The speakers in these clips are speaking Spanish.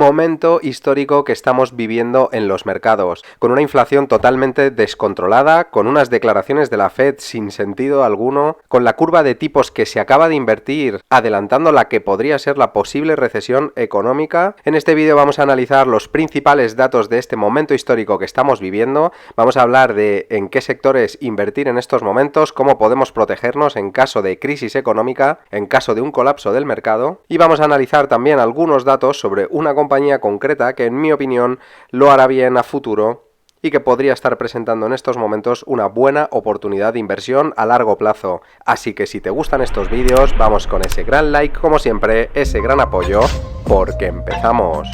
momento histórico que estamos viviendo en los mercados, con una inflación totalmente descontrolada, con unas declaraciones de la Fed sin sentido alguno, con la curva de tipos que se acaba de invertir, adelantando la que podría ser la posible recesión económica. En este vídeo vamos a analizar los principales datos de este momento histórico que estamos viviendo, vamos a hablar de en qué sectores invertir en estos momentos, cómo podemos protegernos en caso de crisis económica, en caso de un colapso del mercado, y vamos a analizar también algunos datos sobre una compañía concreta que en mi opinión lo hará bien a futuro y que podría estar presentando en estos momentos una buena oportunidad de inversión a largo plazo. Así que si te gustan estos vídeos, vamos con ese gran like como siempre, ese gran apoyo, porque empezamos.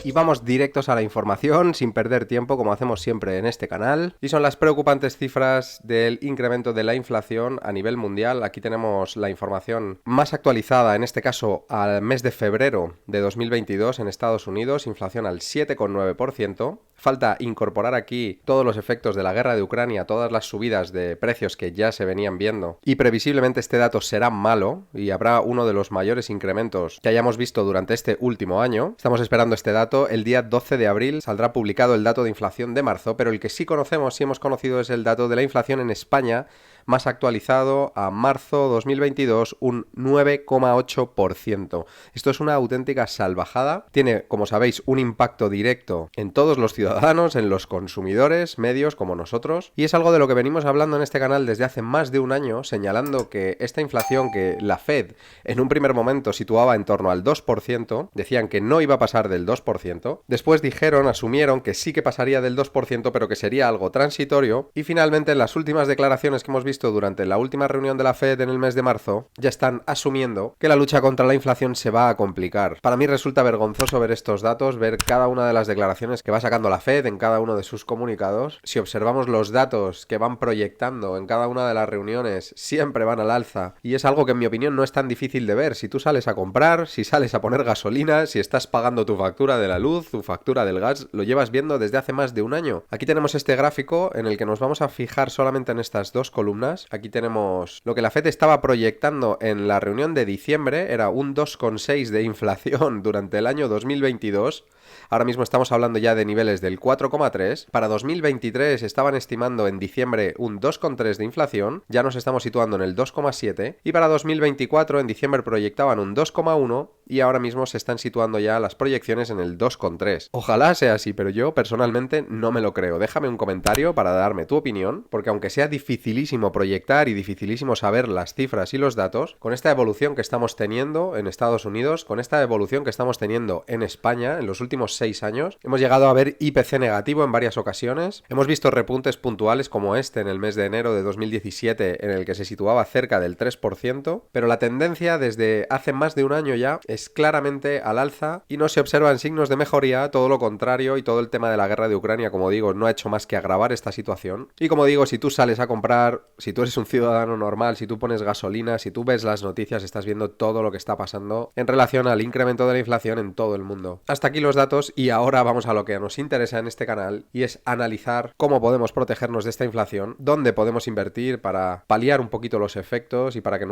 Y vamos directos a la información, sin perder tiempo, como hacemos siempre en este canal. Y son las preocupantes cifras del incremento de la inflación a nivel mundial. Aquí tenemos la información más actualizada, en este caso al mes de febrero de 2022 en Estados Unidos, inflación al 7,9%. Falta incorporar aquí todos los efectos de la guerra de Ucrania, todas las subidas de precios que ya se venían viendo. Y previsiblemente este dato será malo y habrá uno de los mayores incrementos que hayamos visto durante este último año. Estamos esperando este dato. El día 12 de abril saldrá publicado el dato de inflación de marzo, pero el que sí conocemos, sí hemos conocido, es el dato de la inflación en España, más actualizado a marzo 2022, un 9,8%. Esto es una auténtica salvajada. Tiene, como sabéis, un impacto directo en todos los ciudadanos, en los consumidores, medios como nosotros, y es algo de lo que venimos hablando en este canal desde hace más de un año, señalando que esta inflación que la Fed en un primer momento situaba en torno al 2%, decían que no iba a pasar del 2%, después asumieron que sí que pasaría del 2%, pero que sería algo transitorio, y finalmente en las últimas declaraciones que hemos visto durante la última reunión de la Fed en el mes de marzo, ya están asumiendo que la lucha contra la inflación se va a complicar. Para mí resulta vergonzoso ver estos datos, ver cada una de las declaraciones que va sacando la Fed en cada uno de sus comunicados. Si observamos los datos que van proyectando en cada una de las reuniones, siempre van al alza, y es algo que en mi opinión no es tan difícil de ver. Si tú sales a comprar, si sales a poner gasolina, si estás pagando tu factura de la luz, tu factura del gas, lo llevas viendo desde hace más de un año. Aquí tenemos este gráfico en el que nos vamos a fijar solamente en estas dos columnas. Aquí tenemos lo que la Fed estaba proyectando en la reunión de diciembre, era un 2,6 de inflación durante el año 2022. Ahora mismo estamos hablando ya de niveles del 4,3. Para 2023 estaban estimando en diciembre un 2,3 de inflación, ya nos estamos situando en el 2,7. Y para 2024 en diciembre proyectaban un 2,1 y ahora mismo se están situando ya las proyecciones en el 2,3. Ojalá sea así, pero yo personalmente no me lo creo. Déjame un comentario para darme tu opinión, porque aunque sea dificilísimo proyectar y dificilísimo saber las cifras y los datos, con esta evolución que estamos teniendo en Estados Unidos, con esta evolución que estamos teniendo en España en los últimos 6 años, hemos llegado a ver IPC negativo en varias ocasiones, hemos visto repuntes puntuales como este en el mes de enero de 2017 en el que se situaba cerca del 3%, pero la tendencia desde hace más de un año ya es claramente al alza y no se observan signos de mejoría, todo lo contrario, y todo el tema de la guerra de Ucrania, como digo, no ha hecho más que agravar esta situación. Y como digo, si tú sales a comprar, si tú eres un ciudadano normal, si tú pones gasolina, si tú ves las noticias, estás viendo todo lo que está pasando en relación al incremento de la inflación en todo el mundo. Hasta aquí los datos y ahora vamos a lo que nos interesa en este canal, y es analizar cómo podemos protegernos de esta inflación, dónde podemos invertir para paliar un poquito los efectos y para que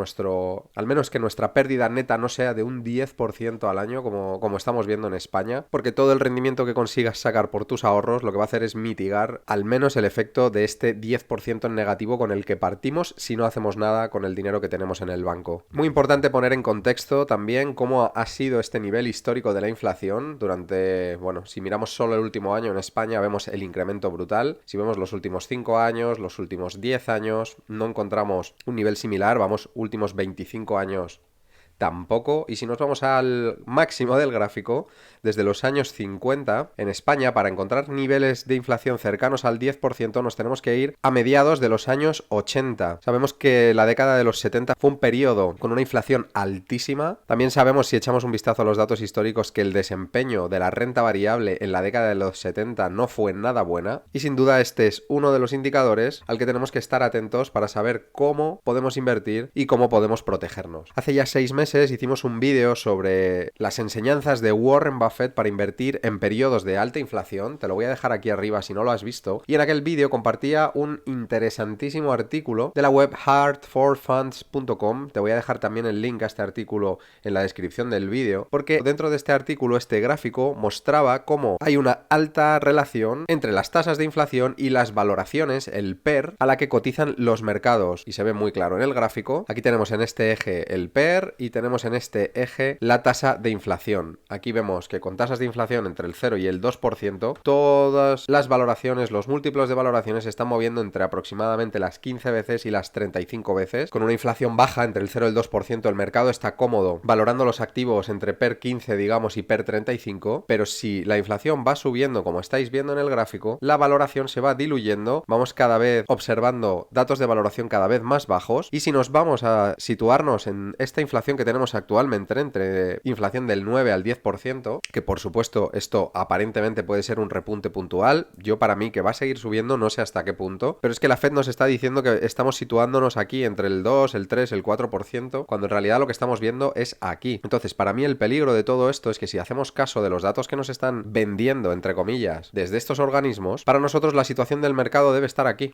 al menos que nuestra pérdida neta no sea de un 10% al año como estamos viendo en España, porque todo el rendimiento que consigas sacar por tus ahorros lo que va a hacer es mitigar al menos el efecto de este 10% en negativo con el que partimos si no hacemos nada con el dinero que tenemos en el banco. Muy importante poner en contexto también cómo ha sido este nivel histórico de la inflación durante, bueno, si miramos solo el último año en España vemos el incremento brutal. Si vemos los últimos 5 años, los últimos 10 años, no encontramos un nivel similar. Vamos, últimos 25 años tampoco. Y si nos vamos al máximo del gráfico, desde los años 50, en España, para encontrar niveles de inflación cercanos al 10%, nos tenemos que ir a mediados de los años 80. Sabemos que la década de los 70 fue un periodo con una inflación altísima. También sabemos, si echamos un vistazo a los datos históricos, que el desempeño de la renta variable en la década de los 70 no fue nada buena. Y sin duda este es uno de los indicadores al que tenemos que estar atentos para saber cómo podemos invertir y cómo podemos protegernos. Hace ya 6 meses meses hicimos un vídeo sobre las enseñanzas de Warren Buffett para invertir en periodos de alta inflación. Te lo voy a dejar aquí arriba si no lo has visto. Y en aquel vídeo compartía un interesantísimo artículo de la web hardforfunds.com. Te voy a dejar también el link a este artículo en la descripción del vídeo, porque dentro de este artículo este gráfico mostraba cómo hay una alta relación entre las tasas de inflación y las valoraciones, el PER, a la que cotizan los mercados. Y se ve muy claro en el gráfico. Aquí tenemos en este eje el PER y tenemos en este eje la tasa de inflación. Aquí vemos que con tasas de inflación entre el 0 y el 2%, todas las valoraciones, los múltiplos de valoraciones se están moviendo entre aproximadamente las 15 veces y las 35 veces. Con una inflación baja entre el 0 y el 2%, el mercado está cómodo valorando los activos entre PER 15, digamos, y PER 35, pero si la inflación va subiendo, como estáis viendo en el gráfico, la valoración se va diluyendo, vamos cada vez observando datos de valoración cada vez más bajos, y si nos vamos a situarnos en esta inflación que tenemos actualmente, entre inflación del 9 al 10%, que por supuesto esto aparentemente puede ser un repunte puntual, yo para mí que va a seguir subiendo no sé hasta qué punto, pero es que la Fed nos está diciendo que estamos situándonos aquí entre el 2, el 3, el 4%, cuando en realidad lo que estamos viendo es aquí. Entonces, para mí el peligro de todo esto es que si hacemos caso de los datos que nos están vendiendo, entre comillas, desde estos organismos, para nosotros la situación del mercado debe estar aquí,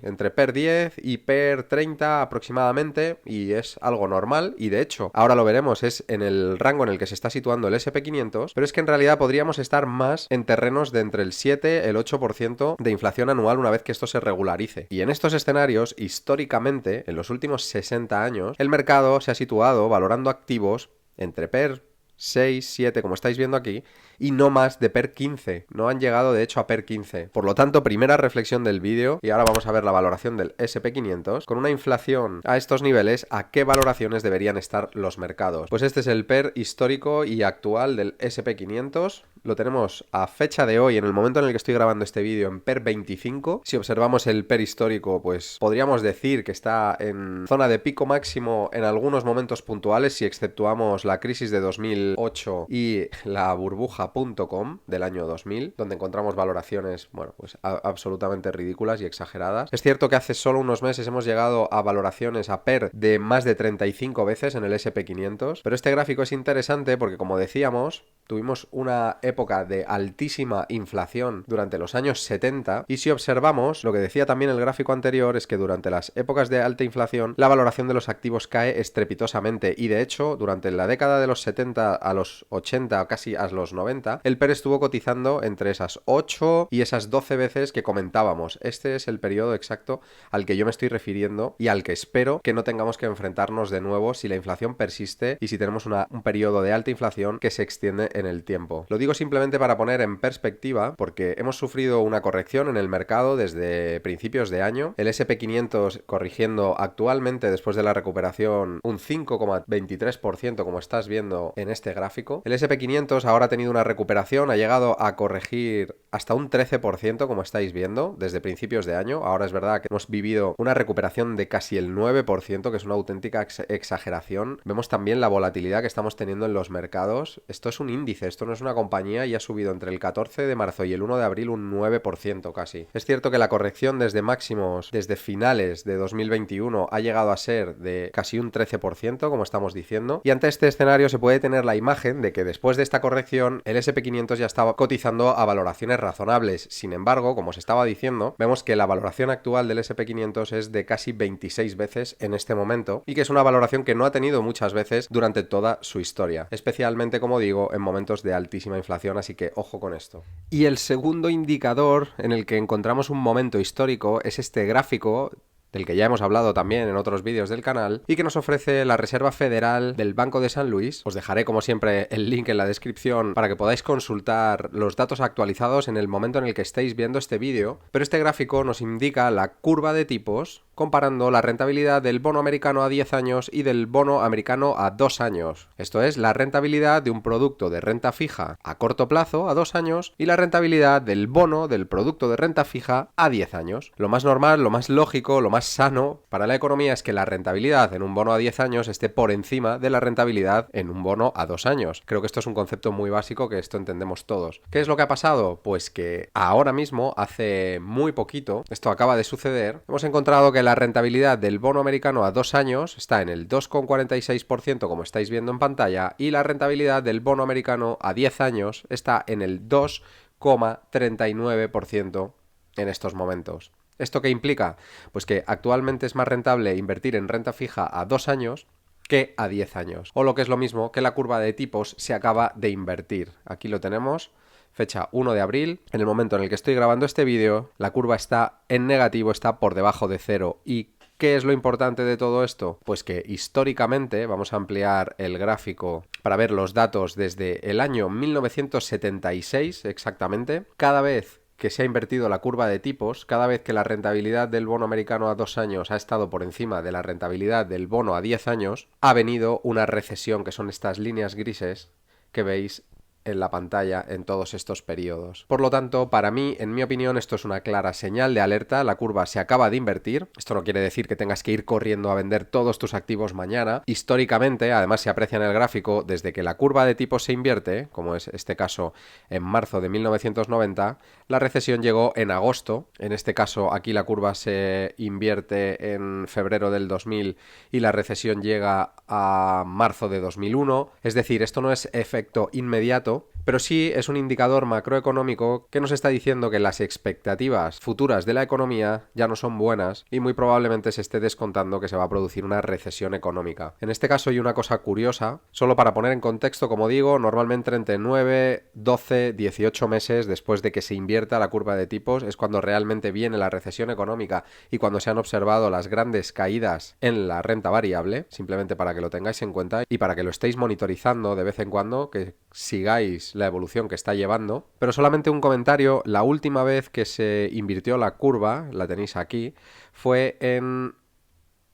entre PER 10 y PER 30 aproximadamente, y es algo normal, y de hecho, ahora lo veremos, es en el rango en el que se está situando el SP500, pero es que en realidad podríamos estar más en terrenos de entre el 7, el 8% de inflación anual una vez que esto se regularice. Y en estos escenarios, históricamente, en los últimos 60 años, el mercado se ha situado valorando activos entre PER 6, 7, como estáis viendo aquí, y no más de PER 15. No han llegado de hecho a PER 15. Por lo tanto, primera reflexión del vídeo, y ahora vamos a ver la valoración del SP500. Con una inflación a estos niveles, ¿a qué valoraciones deberían estar los mercados? Pues este es el PER histórico y actual del SP500. Lo tenemos a fecha de hoy, en el momento en el que estoy grabando este vídeo, en PER 25. Si observamos el PER histórico, pues podríamos decir que está en zona de pico máximo en algunos momentos puntuales, si exceptuamos la crisis de 2008 y la burbuja.com del año 2000, donde encontramos valoraciones, bueno, pues absolutamente ridículas y exageradas. Es cierto que hace solo unos meses hemos llegado a valoraciones a PER de más de 35 veces en el SP500, pero este gráfico es interesante porque, como decíamos, tuvimos una época de altísima inflación durante los años 70, y si observamos, lo que decía también el gráfico anterior es que durante las épocas de alta inflación la valoración de los activos cae estrepitosamente, y de hecho durante la década de los 70 a los 80 o casi a los 90, el PER estuvo cotizando entre esas 8 y esas 12 veces que comentábamos. Este es el periodo exacto al que yo me estoy refiriendo y al que espero que no tengamos que enfrentarnos de nuevo si la inflación persiste y si tenemos un periodo de alta inflación que se extiende en el tiempo. Lo digo simplemente para poner en perspectiva, porque hemos sufrido una corrección en el mercado desde principios de año. El SP500 corrigiendo actualmente, después de la recuperación, un 5,23%, como estás viendo en este gráfico. El SP500 ahora ha tenido una recuperación, ha llegado a corregir hasta un 13%, como estáis viendo, desde principios de año. Ahora es verdad que hemos vivido una recuperación de casi el 9%, que es una auténtica exageración. Vemos también la volatilidad que estamos teniendo en los mercados. Esto es un índice, esto no es una compañía, y ha subido entre el 14 de marzo y el 1 de abril un 9% casi. Es cierto que la corrección desde máximos, desde finales de 2021, ha llegado a ser de casi un 13%, como estamos diciendo, y ante este escenario se puede tener la imagen de que después de esta corrección el SP500 ya estaba cotizando a valoraciones razonables. Sin embargo, como os estaba diciendo, vemos que la valoración actual del SP500 es de casi 26 veces en este momento, y que es una valoración que no ha tenido muchas veces durante toda su historia, especialmente, como digo, en momentos de altísima inflación, así que ojo con esto. Y el segundo indicador en el que encontramos un momento histórico es este gráfico, del que ya hemos hablado también en otros vídeos del canal, y que nos ofrece la Reserva Federal del Banco de San Luis. Os dejaré, como siempre, el link en la descripción para que podáis consultar los datos actualizados en el momento en el que estéis viendo este vídeo, pero este gráfico nos indica la curva de tipos comparando la rentabilidad del bono americano a 10 años y del bono americano a 2 años. Esto es la rentabilidad de un producto de renta fija a corto plazo, a 2 años, y la rentabilidad del bono del producto de renta fija a 10 años. Lo más normal, lo más lógico, lo más sano para la economía es que la rentabilidad en un bono a 10 años esté por encima de la rentabilidad en un bono a 2 años. Creo que esto es un concepto muy básico, que esto entendemos todos. ¿Qué es lo que ha pasado? Pues que ahora mismo, hace muy poquito, esto acaba de suceder, hemos encontrado que la rentabilidad del bono americano a 2 años está en el 2,46%, como estáis viendo en pantalla, y la rentabilidad del bono americano a 10 años está en el 2,39% en estos momentos. ¿Esto qué implica? Pues que actualmente es más rentable invertir en renta fija a 2 años que a 10 años. O lo que es lo mismo, que la curva de tipos se acaba de invertir. Aquí lo tenemos, fecha 1 de abril. En el momento en el que estoy grabando este vídeo, la curva está en negativo, está por debajo de cero. ¿Y qué es lo importante de todo esto? Pues que históricamente, vamos a ampliar el gráfico para ver los datos desde el año 1976 exactamente, cada vez que se ha invertido la curva de tipos, cada vez que la rentabilidad del bono americano a 2 años ha estado por encima de la rentabilidad del bono a 10 años, ha venido una recesión, que son estas líneas grises que veis en la pantalla en todos estos periodos. Por lo tanto, para mí, en mi opinión, esto es una clara señal de alerta. La curva se acaba de invertir. Esto no quiere decir que tengas que ir corriendo a vender todos tus activos mañana. Históricamente, además se aprecia en el gráfico, desde que la curva de tipos se invierte, como es este caso en marzo de 1990, la recesión llegó en agosto. En este caso, aquí la curva se invierte en febrero del 2000 y la recesión llega a marzo de 2001. Es decir, esto no es efecto inmediato, pero sí es un indicador macroeconómico que nos está diciendo que las expectativas futuras de la economía ya no son buenas y muy probablemente se esté descontando que se va a producir una recesión económica. En este caso hay una cosa curiosa, solo para poner en contexto, como digo, normalmente entre 9, 12, 18 meses después de que se invierta la curva de tipos es cuando realmente viene la recesión económica y cuando se han observado las grandes caídas en la renta variable, simplemente para que lo tengáis en cuenta y para que lo estéis monitorizando de vez en cuando, que sigáis la evolución que está llevando. Pero solamente un comentario, la última vez que se invirtió la curva, la tenéis aquí, fue en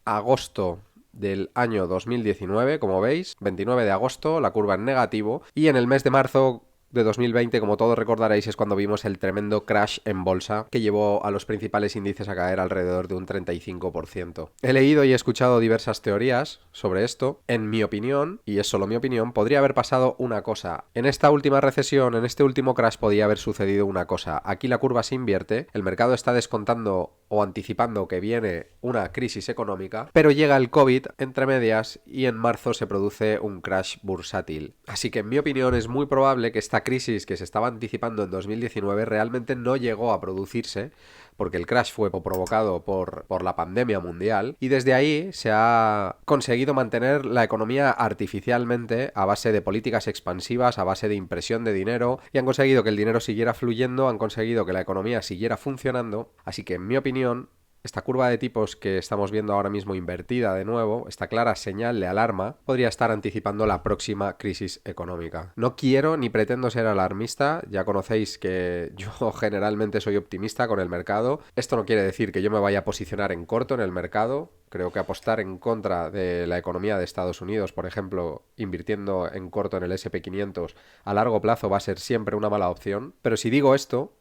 agosto del año 2019, como veis, 29 de agosto, la curva en negativo, y en el mes de marzo de 2020, como todos recordaréis, es cuando vimos el tremendo crash en bolsa que llevó a los principales índices a caer alrededor de un 35%. He leído y he escuchado diversas teorías sobre esto. En mi opinión, y es solo mi opinión, podría haber pasado una cosa. En esta última recesión, en este último crash, podía haber sucedido una cosa. Aquí la curva se invierte, el mercado está descontando o anticipando que viene una crisis económica, pero llega el COVID entre medias y en marzo se produce un crash bursátil. Así que en mi opinión es muy probable que esta crisis que se estaba anticipando en 2019 realmente no llegó a producirse, porque el crash fue provocado por la pandemia mundial y desde ahí se ha conseguido mantener la economía artificialmente a base de políticas expansivas, a base de impresión de dinero, y han conseguido que el dinero siguiera fluyendo, han conseguido que la economía siguiera funcionando. Así que en mi opinión, esta curva de tipos que estamos viendo ahora mismo invertida de nuevo, esta clara señal de alarma, podría estar anticipando la próxima crisis económica. No quiero ni pretendo ser alarmista, ya conocéis que yo generalmente soy optimista con el mercado. Esto no quiere decir que yo me vaya a posicionar en corto en el mercado. Creo que apostar en contra de la economía de Estados Unidos, por ejemplo, invirtiendo en corto en el S&P 500 a largo plazo va a ser siempre una mala opción. Pero si digo esto,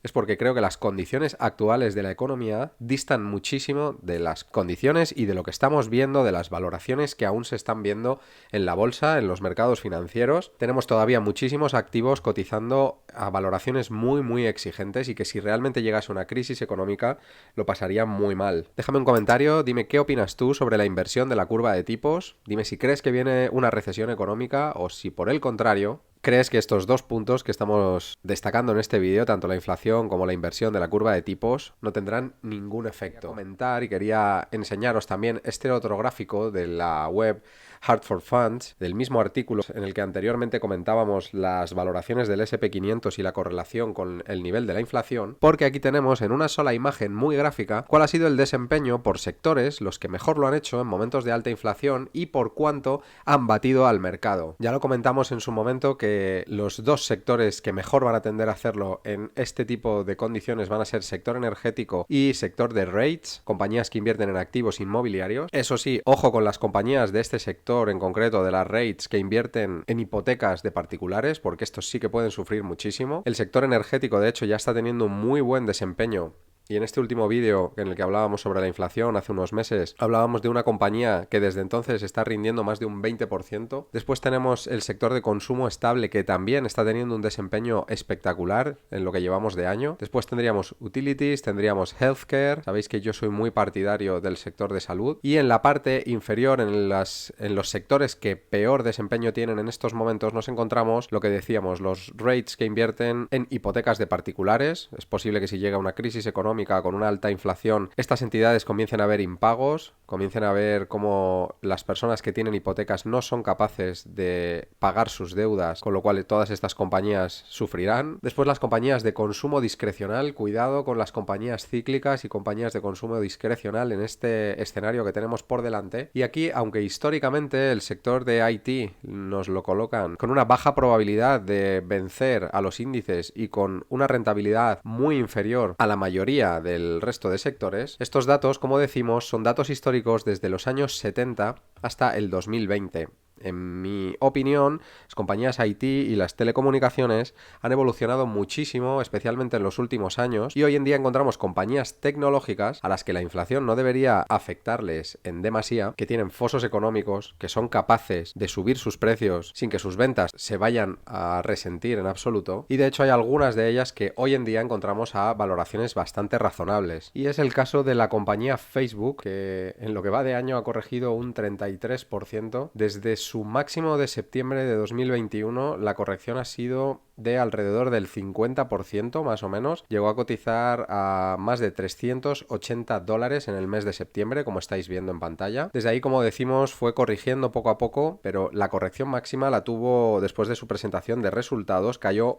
es porque creo que las condiciones actuales de la economía distan muchísimo de las condiciones y de lo que estamos viendo, de las valoraciones que aún se están viendo en la bolsa, en los mercados financieros. Tenemos todavía muchísimos activos cotizando a valoraciones muy exigentes y que si realmente llegase una crisis económica lo pasaría muy mal. Déjame un comentario, dime qué opinas tú sobre la inversión de la curva de tipos, dime si crees que viene una recesión económica o si por el contrario ¿crees que estos dos puntos que estamos destacando en este vídeo, tanto la inflación como la inversión de la curva de tipos, no tendrán ningún efecto? Quería comentar y quería enseñaros también este otro gráfico de la web Hard for Funds, del mismo artículo en el que anteriormente comentábamos las valoraciones del S&P 500 y la correlación con el nivel de la inflación, porque aquí tenemos en una sola imagen muy gráfica cuál ha sido el desempeño por sectores, los que mejor lo han hecho en momentos de alta inflación y por cuánto han batido al mercado. Ya lo comentamos en su momento que los dos sectores que mejor van a tender a hacerlo en este tipo de condiciones van a ser sector energético y sector de REITs, compañías que invierten en activos inmobiliarios. Eso sí, ojo con las compañías de este sector en concreto de las REITs que invierten en hipotecas de particulares, porque estos sí que pueden sufrir muchísimo. El sector energético, de hecho, ya está teniendo un muy buen desempeño Y en este último vídeo en el que hablábamos sobre la inflación hace unos meses, hablábamos de una compañía que desde entonces está rindiendo más de un 20%. Después tenemos el sector de consumo estable, que también está teniendo un desempeño espectacular en lo que llevamos de año. Después tendríamos utilities, tendríamos healthcare. Sabéis que yo soy muy partidario del sector de salud. Y en la parte inferior, en los sectores que peor desempeño tienen en estos momentos, nos encontramos lo que decíamos, los REITs que invierten en hipotecas de particulares. Es posible que si llega una crisis económica con una alta inflación, estas entidades comiencen a ver impagos, comiencen a ver cómo las personas que tienen hipotecas no son capaces de pagar sus deudas, con lo cual todas estas compañías sufrirán. Después las compañías de consumo discrecional, cuidado con las compañías cíclicas y compañías de consumo discrecional en este escenario que tenemos por delante. Y aquí, aunque históricamente el sector de IT nos lo colocan con una baja probabilidad de vencer a los índices y con una rentabilidad muy inferior a la mayoría del resto de sectores, estos datos, como decimos, son datos históricos desde los años 70 hasta el 2020. En mi opinión, las compañías IT y las telecomunicaciones han evolucionado muchísimo, especialmente en los últimos años, y hoy en día encontramos compañías tecnológicas a las que la inflación no debería afectarles en demasía, que tienen fosos económicos, que son capaces de subir sus precios sin que sus ventas se vayan a resentir en absoluto, y de hecho hay algunas de ellas que hoy en día encontramos a valoraciones bastante razonables. Y es el caso de la compañía Facebook, que en lo que va de año ha corregido un 33%. Desde su máximo de septiembre de 2021, la corrección ha sido de alrededor del 50% más o menos. Llegó a cotizar a más de $380 en el mes de septiembre, como estáis viendo en pantalla. Desde ahí, como decimos, fue corrigiendo poco a poco, pero la corrección máxima la tuvo después de su presentación de resultados. Cayó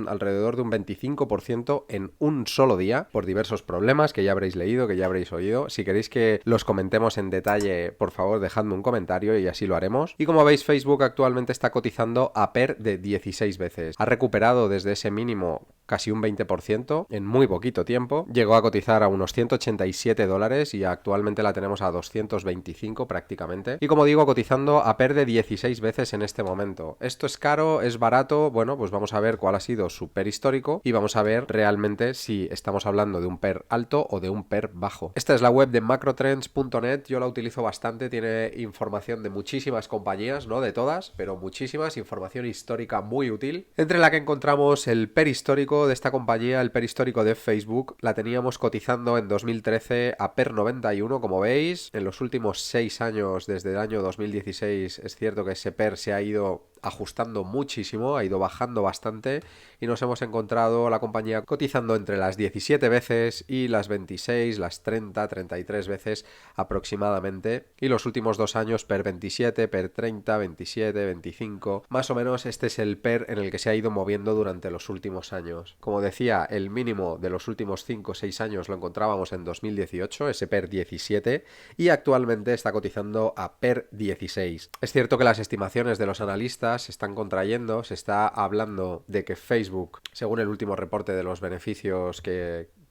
alrededor de un 25% en un solo día por diversos problemas que ya habréis leído, que ya habréis oído. Si queréis que los comentemos en detalle, por favor, dejadme un comentario y así lo haremos. Y como veis, Facebook actualmente está cotizando a PER de 16 veces. Ha recuperado desde ese mínimo casi un 20% en muy poquito tiempo. Llegó a cotizar a unos $187 y actualmente la tenemos a 225 prácticamente. Y como digo, cotizando a PER de 16 veces en este momento. ¿Esto es caro? ¿Es barato? Bueno, pues vamos a ver cuál ha sido su PER histórico y vamos a ver realmente si estamos hablando de un PER alto o de un PER bajo. Esta es la web de macrotrends.net. Yo la utilizo bastante, tiene información de muchísimas compañías, no de todas, pero muchísimas, información histórica muy útil, entre la que encontramos el PER histórico de esta compañía, el PER histórico de Facebook. La teníamos cotizando en 2013 a PER 91, como veis. En los últimos 6 años, desde el año 2016, es cierto que ese PER se ha ido ajustando muchísimo, ha ido bajando bastante y nos hemos encontrado la compañía cotizando entre las 17 veces y las 26, las 30, 33 veces aproximadamente. Y los últimos 2 años PER 27, PER 30, 27, 25. Más o menos este es el PER en el que se ha ido moviendo durante los últimos años. Como decía, el mínimo de los últimos 5 o 6 años lo encontrábamos en 2018, ese PER 17, y actualmente está cotizando a PER 16. Es cierto que las estimaciones de los analistas se están contrayendo, se está hablando de que Facebook, según el último reporte de los beneficios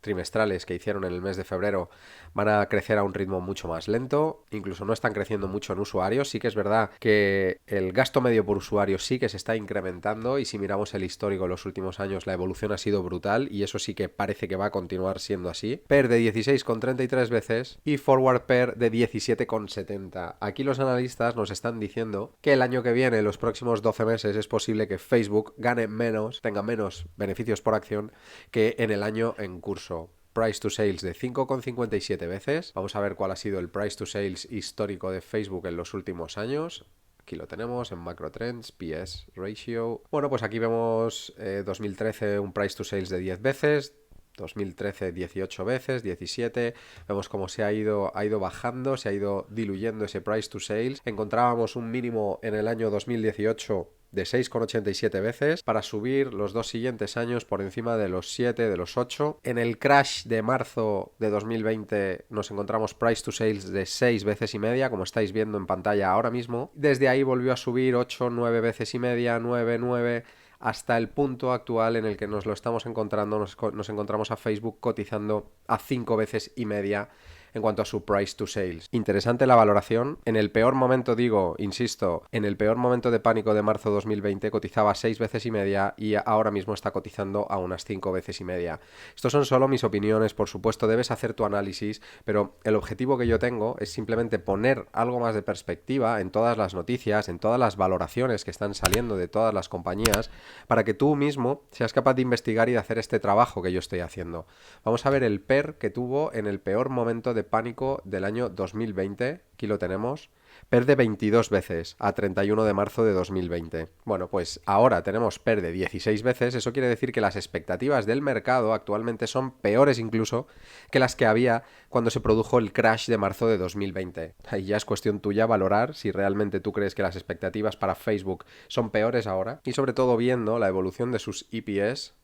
trimestrales que hicieron en el mes de febrero, van a crecer a un ritmo mucho más lento, incluso no están creciendo mucho en usuarios. Sí que es verdad que el gasto medio por usuario sí que se está incrementando y si miramos el histórico en los últimos años la evolución ha sido brutal y eso sí que parece que va a continuar siendo así. PER de 16,33 veces y forward PER de 17,70. Aquí los analistas nos están diciendo que el año que viene, los próximos 12 meses, es posible que Facebook gane menos, tenga menos beneficios por acción que en el año en curso. Price to sales de 5,57 veces. Vamos a ver cuál ha sido el price to sales histórico de Facebook en los últimos años. Aquí lo tenemos en Macro Trends, PS Ratio. Bueno, pues aquí vemos 2013 un price to sales de 10 veces. 2013 18 veces, 17, vemos cómo se ha ido bajando, se ha ido diluyendo ese price to sales. Encontrábamos un mínimo en el año 2018 de 6,87 veces para subir los 2 siguientes años por encima de los 7, de los 8. En el crash de marzo de 2020 nos encontramos price to sales de 6 veces y media, como estáis viendo en pantalla ahora mismo. Desde ahí volvió a subir 8, 9 veces y media, 9, 9, hasta el punto actual en el que nos lo estamos encontrando, nos encontramos a Facebook cotizando a 5 veces y media en cuanto a su price to sales. Interesante la valoración. En el peor momento, insisto, en el peor momento de pánico de marzo 2020 cotizaba 6 veces y media y ahora mismo está cotizando a unas 5 veces y media. Estos son solo mis opiniones, por supuesto, debes hacer tu análisis, pero el objetivo que yo tengo es simplemente poner algo más de perspectiva en todas las noticias, en todas las valoraciones que están saliendo de todas las compañías, para que tú mismo seas capaz de investigar y de hacer este trabajo que yo estoy haciendo. Vamos a ver el PER que tuvo en el peor momento de pánico del año 2020. Aquí lo tenemos. PER de 22 veces a 31 de marzo de 2020. Bueno, pues ahora tenemos PER de 16 veces. Eso quiere decir que las expectativas del mercado actualmente son peores incluso que las que había cuando se produjo el crash de marzo de 2020. Ahí ya es cuestión tuya valorar si realmente tú crees que las expectativas para Facebook son peores ahora, y sobre todo viendo la evolución de sus EPS,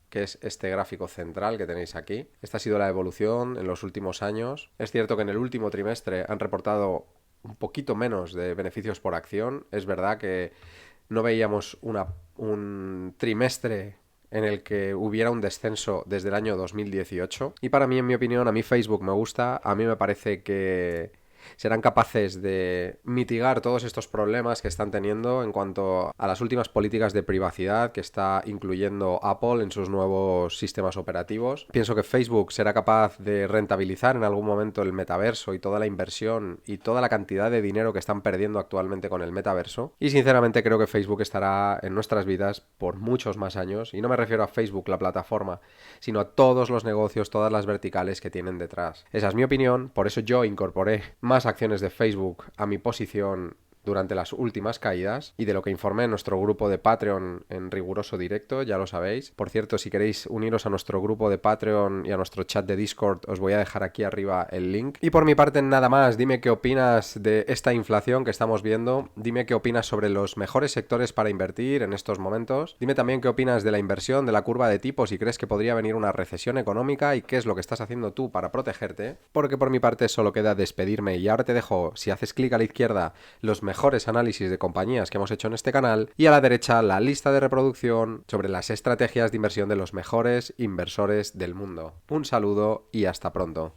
que es este gráfico central que tenéis aquí. Esta ha sido la evolución en los últimos años. Es cierto que en el último trimestre han reportado un poquito menos de beneficios por acción. Es verdad que no veíamos un trimestre en el que hubiera un descenso desde el año 2018. Y para mí, en mi opinión, a mí Facebook me gusta. A mí me parece que serán capaces de mitigar todos estos problemas que están teniendo en cuanto a las últimas políticas de privacidad que está incluyendo Apple en sus nuevos sistemas operativos. Pienso que Facebook será capaz de rentabilizar en algún momento el metaverso y toda la inversión y toda la cantidad de dinero que están perdiendo actualmente con el metaverso. Y sinceramente creo que Facebook estará en nuestras vidas por muchos más años. Y no me refiero a Facebook, la plataforma, sino a todos los negocios, todas las verticales que tienen detrás. Esa es mi opinión, por eso yo incorporé más acciones de Facebook a mi posición durante las últimas caídas, y de lo que informé en nuestro grupo de Patreon en riguroso directo, ya lo sabéis. Por cierto, si queréis uniros a nuestro grupo de Patreon y a nuestro chat de Discord, os voy a dejar aquí arriba el link. Y por mi parte nada más, dime qué opinas de esta inflación que estamos viendo, dime qué opinas sobre los mejores sectores para invertir en estos momentos, dime también qué opinas de la inversión, de la curva de tipos, si crees que podría venir una recesión económica y qué es lo que estás haciendo tú para protegerte, porque por mi parte solo queda despedirme y ahora te dejo, si haces clic a la izquierda, los mejores análisis de compañías que hemos hecho en este canal, y a la derecha la lista de reproducción sobre las estrategias de inversión de los mejores inversores del mundo. Un saludo y hasta pronto.